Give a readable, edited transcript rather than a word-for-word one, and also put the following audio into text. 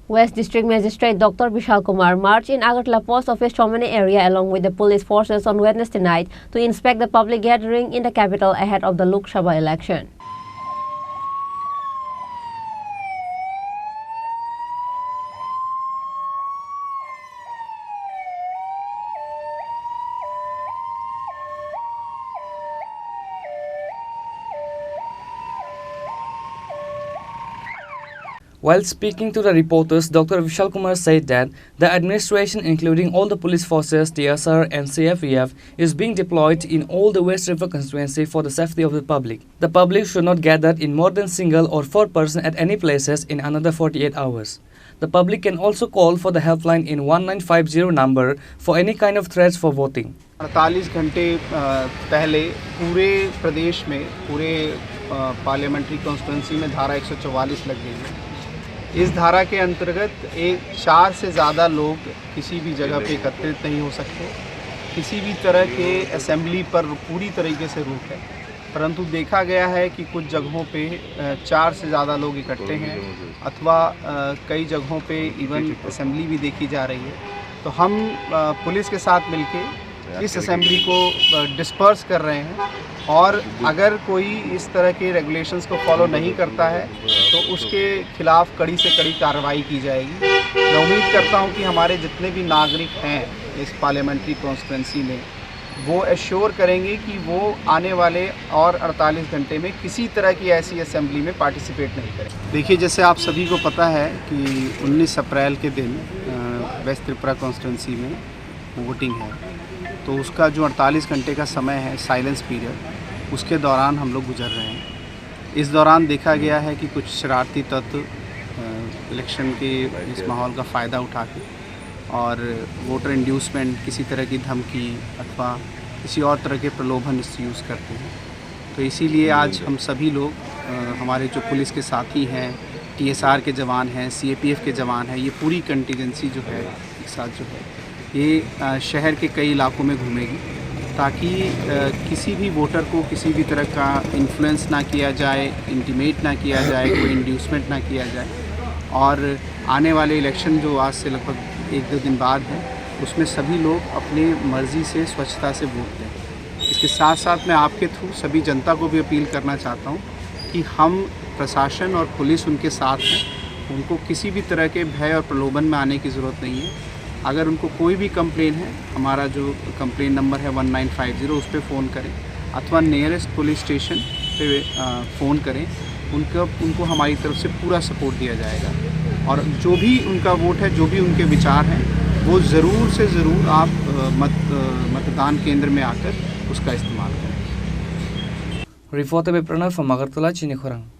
West District Magistrate Dr. Vishal Kumar marched in Agartala Post Office Chomani area along with the police forces on Wednesday night to inspect the public gathering in the capital ahead of the Lok Sabha election. While speaking to the reporters, Dr. Vishal Kumar said that the administration, including all the police forces, TSR and CFEF, is being deployed in all the West River constituency for the safety of the public. The public should not gather in more than single or 4 persons at any places in another 48 hours. The public can also call for the helpline in 1950 number for any kind of threats for voting. 48 घंटे पहले पूरे प्रदेश में पूरे parliamentary constituency में धारा 144 लग गई है। इस धारा के अंतर्गत 4 से ज़्यादा लोग किसी भी जगह पे एकत्रित नहीं हो सकते। किसी भी तरह के असेंबली पर पूरी तरीके से रोक है, परंतु देखा गया है कि कुछ जगहों पे 4 से ज़्यादा लोग इकट्ठे हैं अथवा कई जगहों पे इवन असेंबली भी देखी जा रही है। तो हम पुलिस के साथ मिलके इस असेंबली को डिस्पर्स कर रहे हैं और अगर कोई इस तरह के रेगुलेशंस को फॉलो नहीं करता है तो उसके खिलाफ कड़ी से कड़ी कार्रवाई की जाएगी। मैं उम्मीद करता हूं कि हमारे जितने भी नागरिक हैं इस पार्लियामेंट्री कॉन्स्टिट्यूंसी में वो एश्योर करेंगे कि वो आने वाले और 48 घंटे में किसी तरह की ऐसी असेंबली में पार्टिसिपेट नहीं करें। देखिए, जैसे आप सभी को पता है कि 19 अप्रैल के दिन वेस्ट त्रिपुरा कॉन्स्टिट्यूंसी में वोटिंग है, तो उसका जो 48 घंटे का समय है साइलेंस पीरियड, उसके दौरान हम लोग गुजर रहे हैं। इस दौरान देखा गया है कि कुछ शरारती तत्व इलेक्शन के इस माहौल का फ़ायदा उठा के और वोटर इंड्यूसमेंट, किसी तरह की धमकी अथवा किसी और तरह के प्रलोभन इससे यूज़ करते हैं। तो इसीलिए आज हम सभी लोग, हमारे जो पुलिस के साथी हैं, TSR के जवान हैं, CAPF के जवान हैं, ये पूरी कंटीजेंसी जो है एक साथ जो है ये शहर के कई इलाकों में घूमेगी ताकि किसी भी वोटर को किसी भी तरह का इन्फ्लुएंस ना किया जाए, इंटीमेट ना किया जाए, कोई इंड्यूसमेंट ना किया जाए और आने वाले इलेक्शन जो आज से लगभग 1-2 दिन बाद है उसमें सभी लोग अपनी मर्ज़ी से स्वच्छता से वोट दें। इसके साथ साथ मैं आपके थ्रू सभी जनता को भी अपील करना चाहता हूँ कि हम प्रशासन और पुलिस उनके साथ हैं, उनको किसी भी तरह के भय और प्रलोभन में आने की ज़रूरत नहीं है। अगर उनको कोई भी कंप्लेन है, हमारा जो कंप्लेन नंबर है 1950, उस पर फ़ोन करें अथवा नियरेस्ट पुलिस स्टेशन पे फ़ोन करें। उनको हमारी तरफ से पूरा सपोर्ट दिया जाएगा और जो भी उनका वोट है, जो भी उनके विचार हैं, वो ज़रूर से ज़रूर आप मतदान केंद्र में आकर उसका इस्तेमाल करें। रिपोर्टर प्रणव फ्रॉम अगरतला, चिनी खोरंग।